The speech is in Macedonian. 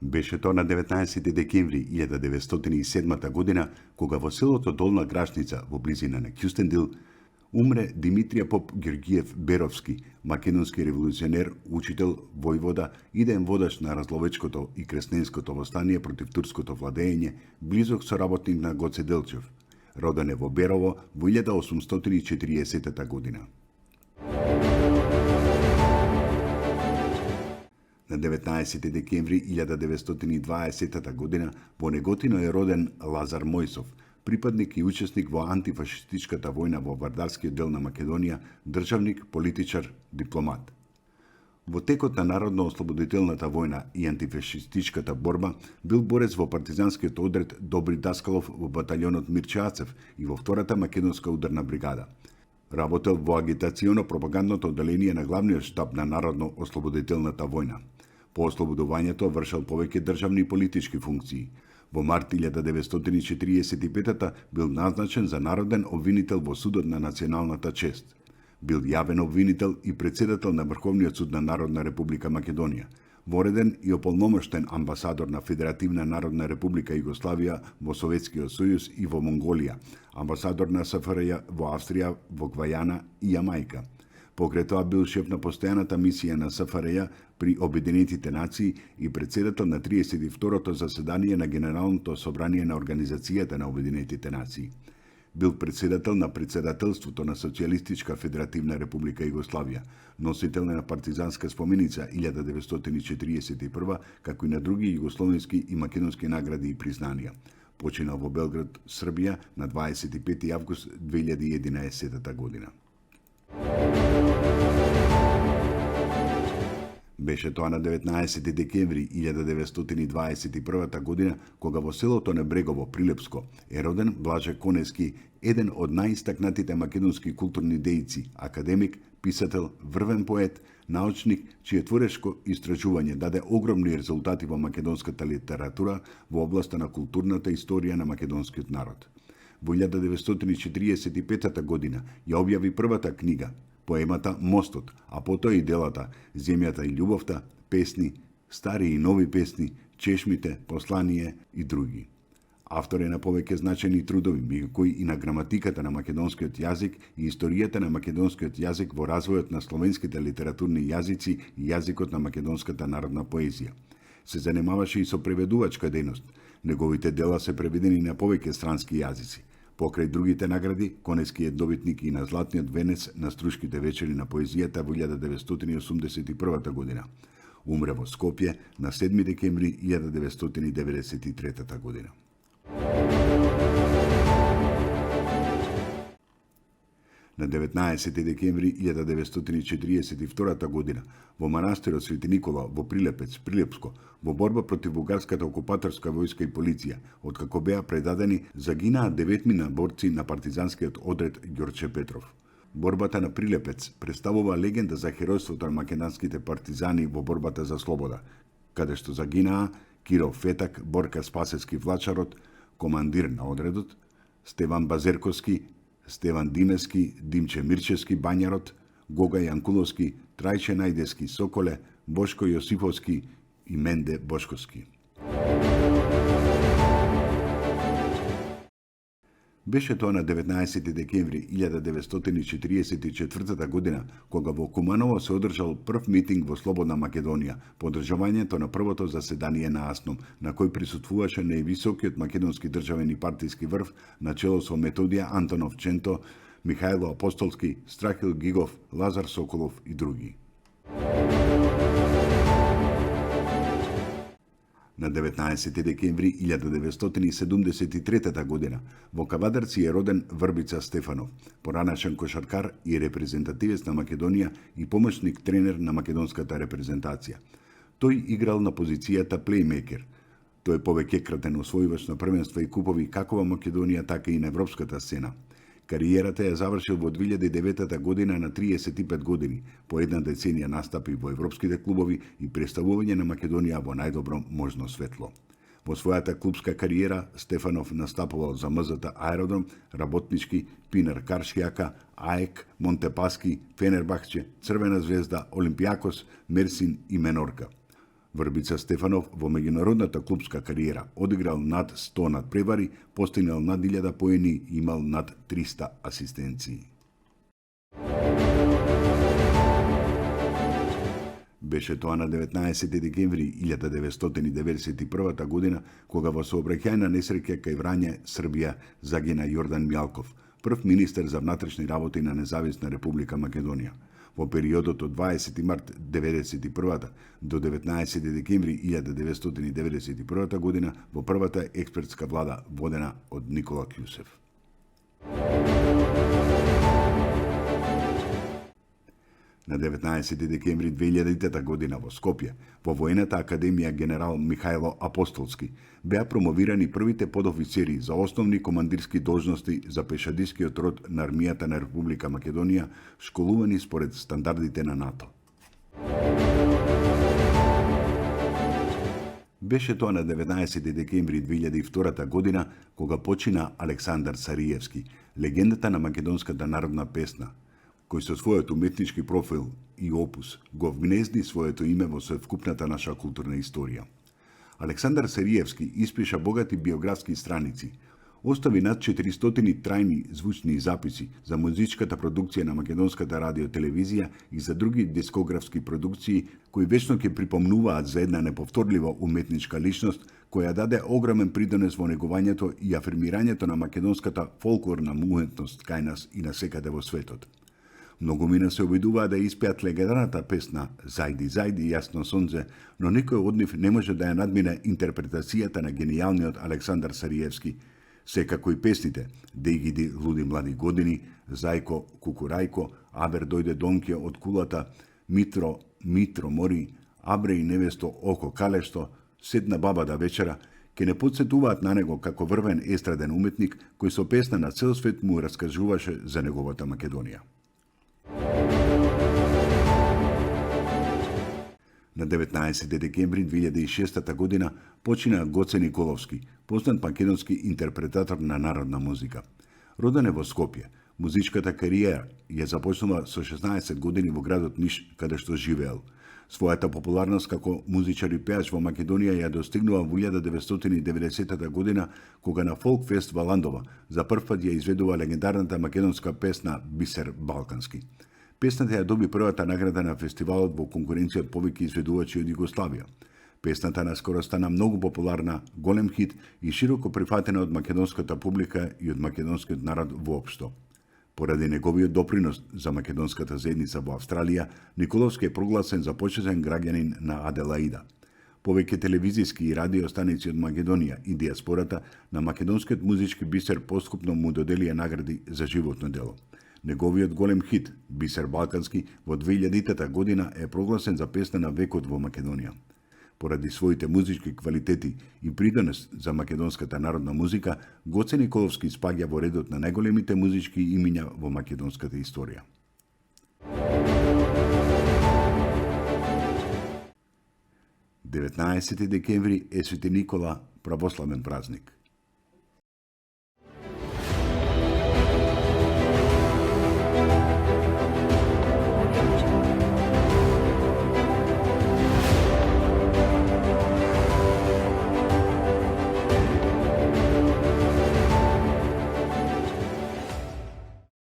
Беше тоа на 19 декември 1907 година, кога во селото Долна Грашница, во близина на Кюстендил, умре Димитрија Поп Георгиев Беровски, македонски револуционер, учител, војвода, идеен водаш на разловечкото и кресненското востание против турското владење, близок соработник на Гоце Делчев. Роден е во Берово во 1840 година. На 19 декември 1920 година во Неготино е роден Лазар Мојсов, припадник и учесник во антифашистичката војна во Вардарскиот дел на Македонија, државник, политичар, дипломат. Во текот на Народно-ослободителната војна и антифашистичката борба бил борец во партизанскиот одред Добри Даскалов во баталјонот Мирче Ацев и во втората македонска ударна бригада. Работел во агитационо-пропагандното одделение на главниот штаб на Народно-ослободителната војна. По ослободувањето вршел повеќе државни и политички функции. Во март 1945 бил назначен за народен обвинител во Судот на националната чест. Бил јавен обвинител и председател на Врховниот суд на Народна република Македонија. Вореден и ополномоштен амбасадор на Федеративна Народна република Југославија во Советскиот сојуз и во Монголија, амбасадор на СФРЈ во Австрија, во Гвајана и Јамајка. Покрај тоа бил шеф на постојаната мисија на СФРЈ при Обединетите нации и председател на 32-то заседание на Генералното собрание на Организацијата на Обединетите нации. Бил председател на председателството на Социјалистичка Федеративна република Југославија, носител на партизанска споменица 1941, како и на други југословенски и македонски награди и признанија. Починал во Белград, Србија на 25 август 2011 година. Беше тоа на 19 декември 1921 година, кога во селото Небрегово, Прилепско, е роден Блаже Конески, еден од најистакнатите македонски културни дејци, академик, писател, врвен поет, научник, чие творешко истражување даде огромни резултати во македонската литература во областа на културната историја на македонскиот народ. Во 1945 година ја објави првата книга, поемата Мостот, а потоа и делата Земјата и љубовта, песни, стари и нови песни, Чешмите, Послание и други. Автор е на повеќе значајни трудови, меѓу кои и на граматиката на македонскиот јазик и историјата на македонскиот јазик во развојот на словенските литературни јазици и јазикот на македонската народна поезија. Се занимаваше и со преведувачка дејност. Неговите дела се преведени на повеќе странски јазици. Покрај другите награди, Конески е добитник и на Златниот венец на Струшките вечери на поезијата во 1981 година. Умре во Скопје на 7 декември 1993 година. На 19 декември 1942 година во манастирот Свети Никола во Прилепец, Прилепско, во борба против бугарската окупаторска војска и полиција, откако беа предадени, загинаа 9 борци на партизанскиот одред Ѓорче Петров. Борбата на Прилепец представува легенда за херојството на македонските партизани во борбата за слобода, каде што загинаа Киро Фетак, Борка Спасевски Влачарот, командир на одредот, Стеван Базерковски, Стеван Димески, Димче Мирчевски Бањарот, Гога Јанкуловски, Трајче Најдески Соколе, Бошко Јосифовски и Менде Бошковски. Беше тоа на 19 декември 1944 година, кога во Куманово се одржал прв митинг во Слободна Македонија, по одржувањето на првото заседание на АСНОМ, на кој присуствуваше највисокиот македонски државен и партиски врв, начело со Методија Антонов Ченто, Михајло Апостолски, Страхил Гигов, Лазар Соколов и други. На 19 декември 1973 година во Кавадарци е роден Врбица Стефанов, поранашен кошаркар и репрезентативец на Македонија и помошник тренер на македонската репрезентација. Тој играл на позицијата плеймейкер. Тој е повеќекратен освојувач на првенства и купови како во Македонија, така и на европската сцена. Кариерата ја завршил во 2009 година на 35 години, по една деценија настапи во европските клубови и представување на Македонија во најдобро можно светло. Во својата клубска кариера Стефанов настапувал за МЗТ Аеродром, Работнички, Пинар Каршијака, АЕК, Монтепаски, Фенербахче, Црвена звезда, Олимпијакос, Мерсин и Менорка. Врбица Стефанов во меѓународната клупска кариера одиграл над 100 надпревари, постигнал над 1000 поени и имал над 300 асистенции. Беше тоа на 19 декември 1991 година, кога во сообраќајна несреќа кај Врање, Србија, загина Јордан Мјалков, прв министер за внатрешни работи на Независна република Македонија. Во периодот од 20 март 1991 до 19 декември 1991 година во првата експертска влада водена од Никола Кјусев. На 19 декември 2000 година во Скопје, во Воената академија генерал Михајло Апостолски, беа промовирани првите подофицери за основни командирски должности за пешадискиот род на армијата на Република Македонија, школувани според стандардите на НАТО. Беше тоа на 19 декември 2002 година, кога почина Александар Сариевски, легендата на македонската народна песна, кој со својот уметнички профил и опус го вгнезди своето име во совкупната наша културна историја. Александар Сариевски испиша богати биографски страници, остави над 400 трајни звучни записи за музичката продукција на македонската радиотелевизија и за други дискографски продукции кои вечно ќе припомнуваат за една неповторлива уметничка личност која даде огромен придонес во негувањето и афирмирањето на македонската фолклорна уметност кај нас и насекаде во светот. Многумина се обидуваа да испеат легендарната песна "Зајди, зајди, јасно сонце", но никој од нив не може да ја надмине интерпретацијата на генијалниот Александар Сариевски, секако и песните "Дејгиди луди млади години", "Зајко, кукурајко", "Абер дојде Донке од кулата", "Митро, Митро мори", "Абре и невесто око калешто", "Седна баба да вечера", ке не подсетуваат на него како врвен естраден уметник кој со песна на цел свет му раскажуваше за неговата Македонија. На 19 декември 2006 година почина Гоце Николовски, познат македонски интерпретатор на народна музика. Роден е во Скопје, музичката кариера ја започнала со 16 години во градот Ниш, каде што живеел. Својата популарност како музичар и пеач во Македонија ја достигнува во 1990 година, кога на Фолк Фест во Ландова за прв пат ја изведува легендарната македонска песна "Бисер Балкански". Песната ја доби првата награда на фестивалот во конкуренција од повеќе изведувачи од Југославија. Песната наскоро стана многу популарна, голем хит и широко прифатена од македонската публика и од македонскиот народ воопшто. Поради неговиот допринос за македонската заедница во Австралија, Николовски е прогласен за почетен граѓанин на Аделаида. Повеќе телевизиски и радио станици од Македонија и диаспората на македонскиот музички бисер поскупно му доделија награди за животно дело. Неговиот голем хит, "Бисер Балкански", во 2000 година е прогласен за песна на векот во Македонија. Поради своите музички квалитети и придонес за македонската народна музика, Гоце Николовски спаѓа во редот на најголемите музички имиња во македонската историја. Деветнаесети декември е Свети Никола, православен празник.